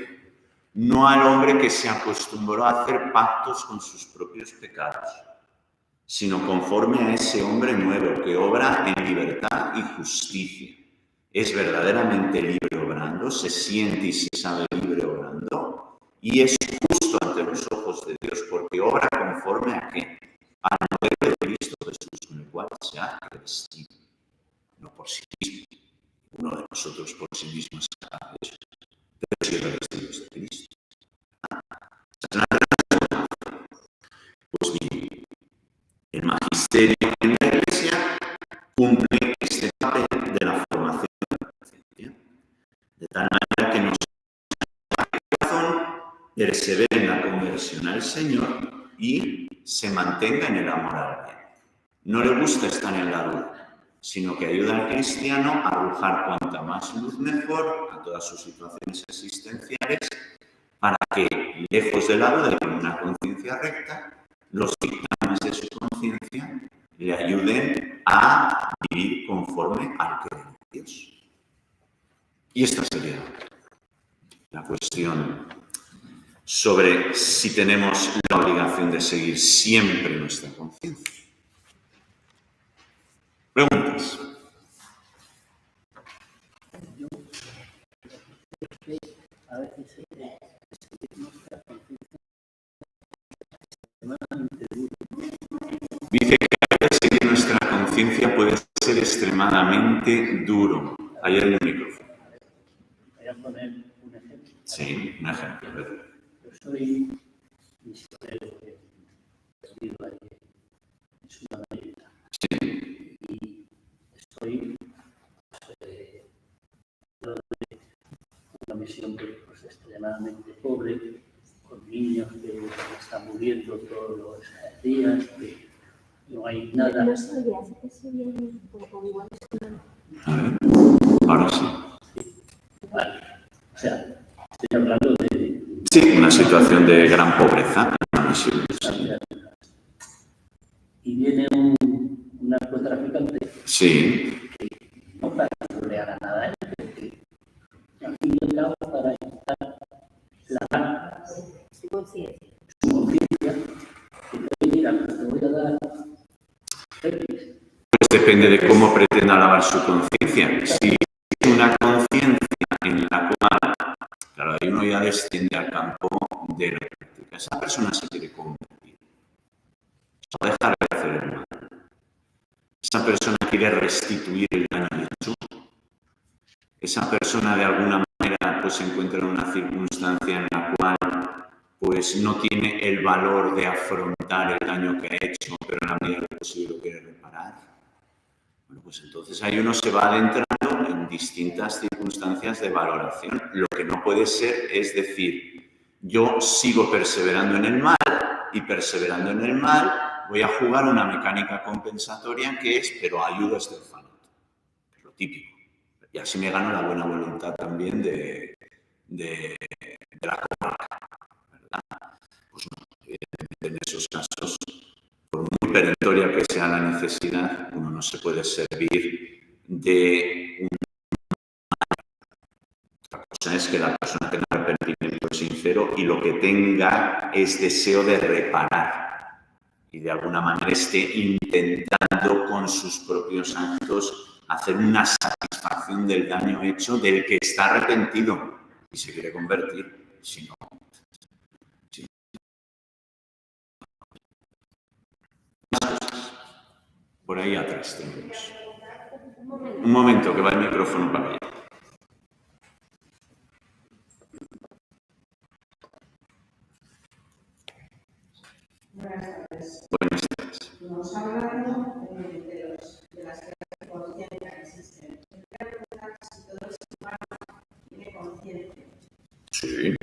No al hombre que se acostumbró a hacer pactos con sus propios pecados, sino conforme a ese hombre nuevo que obra en libertad y justicia. Es verdaderamente libre obrando, se siente y se sabe libre obrando, y es justo ante los ojos de Dios, porque obra conforme a ¿qué? Al modelo de Cristo Jesús, con el cual se ha revestido, no por sí mismo. Uno de nosotros por sí mismo es capaz de eso, pero sí revestidos de Cristo. Pues bien, el magisterio en la Iglesia cumple este papel de la formación de la conciencia, de tal manera que nos corazón persevere en la conversión al Señor y se mantenga en el amor al bien. No le gusta estar en la duda, sino que ayuda al cristiano a arrojar cuanta más luz mejor a todas sus situaciones existenciales, para que, lejos de la duda y con una conciencia recta, los dictámenes de su conciencia le ayuden a vivir conforme al querer de Dios. Y esta sería la cuestión sobre si tenemos la obligación de seguir siempre nuestra conciencia. ¿Preguntas? A veces dice que a veces seguir nuestra conciencia puede ser extremadamente duro. Ahí hay un micrófono. Voy a poner un ejemplo. Sí, un ejemplo. Yo soy misionero perdido allí en Sudamérica. Sí. Y estoy de una misión pues, extremadamente pobre, con niños que están muriendo todos los días, que no hay nada. No se oye, hace que se oye un poco igual. A ver, ahora sí. Vale. O sea, estoy hablando de... Sí, una situación de gran pobreza. Sí. Y viene un narcotraficante Sí. que no para trolear a nada, que al fin y al cabo para intentar lavar Su conciencia. su conciencia, que te dice, mira, pues te voy a dar X. Pues depende de cómo pretenda lavar su conciencia. Si es una conciencia uno ya desciende al campo de la práctica. Esa persona se quiere convertir. Se va a dejar de hacer el mal. Esa persona quiere restituir el daño hecho. Esa persona de alguna manera pues se encuentra en una circunstancia en la cual pues no tiene el valor de afrontar el daño que ha hecho, pero en la medida de lo posible lo quiere reparar. Bueno, pues entonces ahí uno se va adentrando en distintas circunstancias de valoración. Lo que no puede ser es decir, yo sigo perseverando en el mal y perseverando en el mal voy a jugar una mecánica compensatoria que es, pero ayudo a este orfanato. Es lo típico. Y así me gano la buena voluntad también de la comarca, ¿verdad? Pues no, evidentemente en esos casos, por muy perentoria que sea la necesidad, uno no se puede servir de un Otra cosa es que la persona tenga arrepentimiento sincero y lo que tenga es deseo de reparar y de alguna manera esté intentando con sus propios actos hacer una satisfacción del daño hecho del que está arrepentido y se quiere convertir. Si no, sí. Más cosas. Por ahí atrás tenemos. Un momento, que va el micrófono para allá. Buenas tardes. Buenas tardes. Nos ha hablado de las clases de conciencia que existen. Quería preguntar si todo el ser humano tiene conciencia. Sí.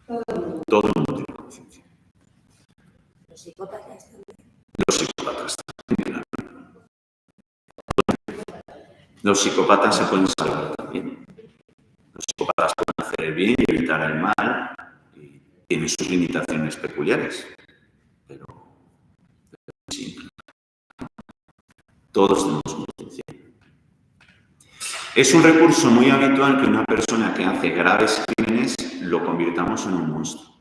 Todo el mundo. Todo el mundo tiene conciencia. Los psicópatas también. Los psicópatas también. Los psicópatas se pueden salvar también. Los psicópatas pueden hacer el bien y evitar el mal y tienen sus limitaciones peculiares. Pero sí, todos tenemos conciencia. Es un recurso muy habitual que una persona que hace graves crímenes lo convirtamos en un monstruo.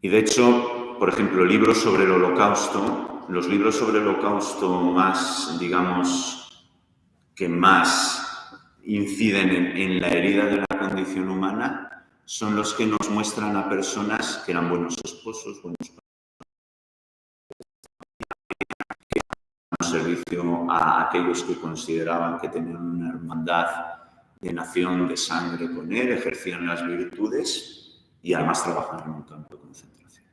Y de hecho, por ejemplo, libros sobre el Holocausto, los libros sobre el Holocausto más, digamos, que más inciden en la herida de la condición humana, son los que nos muestran a personas que eran buenos esposos, buenos servicio a aquellos que consideraban que tenían una hermandad de nación, de sangre con él, ejercían las virtudes y además trabajaban en un campo de concentración.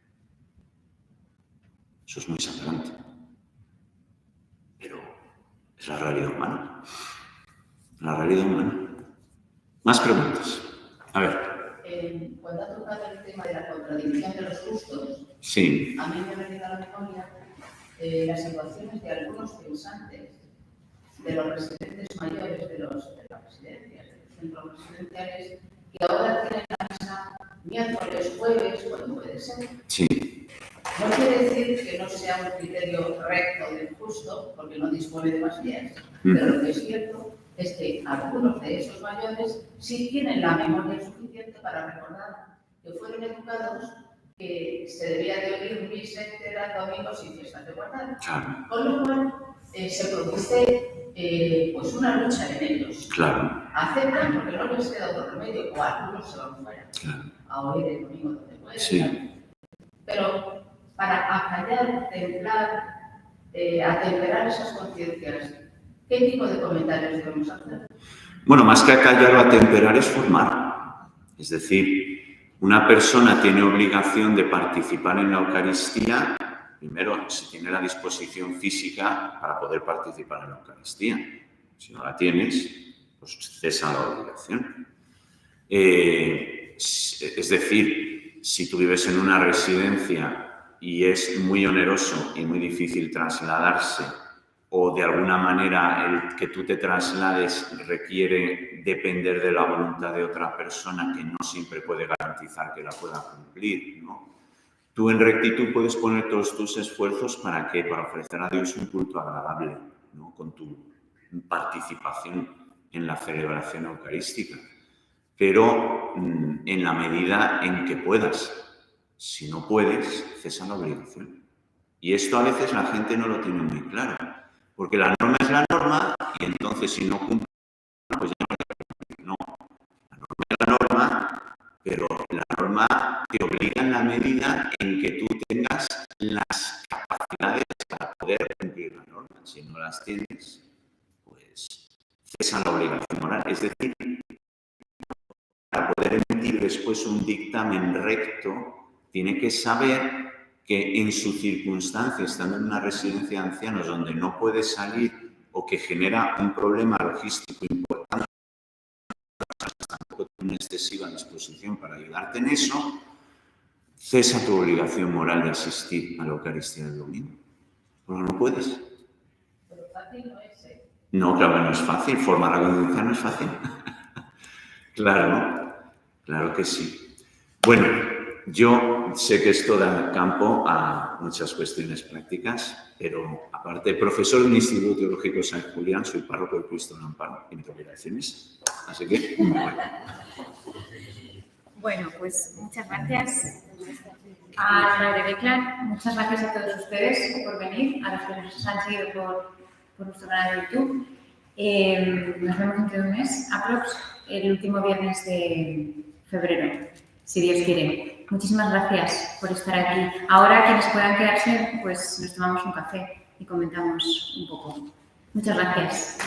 Eso es muy sangrante. Pero es la realidad humana. La realidad humana. Más preguntas. A ver. Cuando ha tocado el tema de la contradicción de los justos, Sí. a mí me ha venido a la memoria las situaciones de algunos pensantes, de los residentes mayores de las residencias, de los centros residenciales, que ahora tienen la misa miércoles, jueves, cuando puede ser. Sí. No quiere decir que no sea un criterio recto del justo, porque no dispone de más días, pero lo que es cierto es que algunos de esos mayores sí tienen la memoria suficiente para recordar que fueron educados que se debía de oír misa entera domingos y fiestas de guardar. Claro. Con lo cual se produce pues una lucha en ellos. Claro. Aceptan porque no les queda otro remedio, o algunos se van fuera Claro. a oír el domingo donde pueden. Sí. Pero para acallar, templar, atemperar esas conciencias, ¿qué tipo de comentarios debemos hacer? Bueno, más que acallar o atemperar es formar. Es decir, una persona tiene obligación de participar en la Eucaristía, primero, si tiene la disposición física para poder participar en la Eucaristía. Si no la tienes, pues cesa la obligación. Es decir, si tú vives en una residencia y es muy oneroso y muy difícil trasladarse, o de alguna manera el que tú te traslades requiere depender de la voluntad de otra persona que no siempre puede garantizar que la pueda cumplir, ¿no? Tú en rectitud puedes poner todos tus esfuerzos ¿para qué? Para ofrecer a Dios un culto agradable, ¿no? Con tu participación en la celebración eucarística. Pero en la medida en que puedas. Si no puedes, cesa la obligación. Y esto a veces la gente no lo tiene muy claro. Porque la norma es la norma y entonces si no cumple, pues ya no hay que cumplir. No, la norma es la norma pero la norma te obliga en la medida en que tú tengas las capacidades para poder cumplir la norma. Si no las tienes, pues cesa la obligación moral. Es decir, para poder emitir después un dictamen recto, tiene que saber que en su circunstancia, estando en una residencia de ancianos donde no puede salir o que genera un problema logístico importante, tampoco tiene una excesiva disposición para ayudarte en eso, cesa tu obligación moral de asistir a la Eucaristía del domingo. Pero no puedes. Pero fácil no es, ¿eh? No, claro que no es fácil. Formar la conciencia no es fácil. Claro, claro que sí. Bueno, yo sé que esto da campo a muchas cuestiones prácticas, pero aparte de profesor del Instituto Teológico San Julián, soy párroco del Cristo del Amparo y mis obligaciones. Así que, bueno. Bueno, pues muchas gracias a Padre Beclan, muchas gracias a todos ustedes por venir, a los que nos han seguido por nuestro canal de YouTube. Nos vemos dentro de un mes, aprox, el último viernes de febrero, si Dios quiere. Muchísimas gracias por estar aquí. Ahora, quienes puedan quedarse, pues nos tomamos un café y comentamos un poco. Muchas gracias.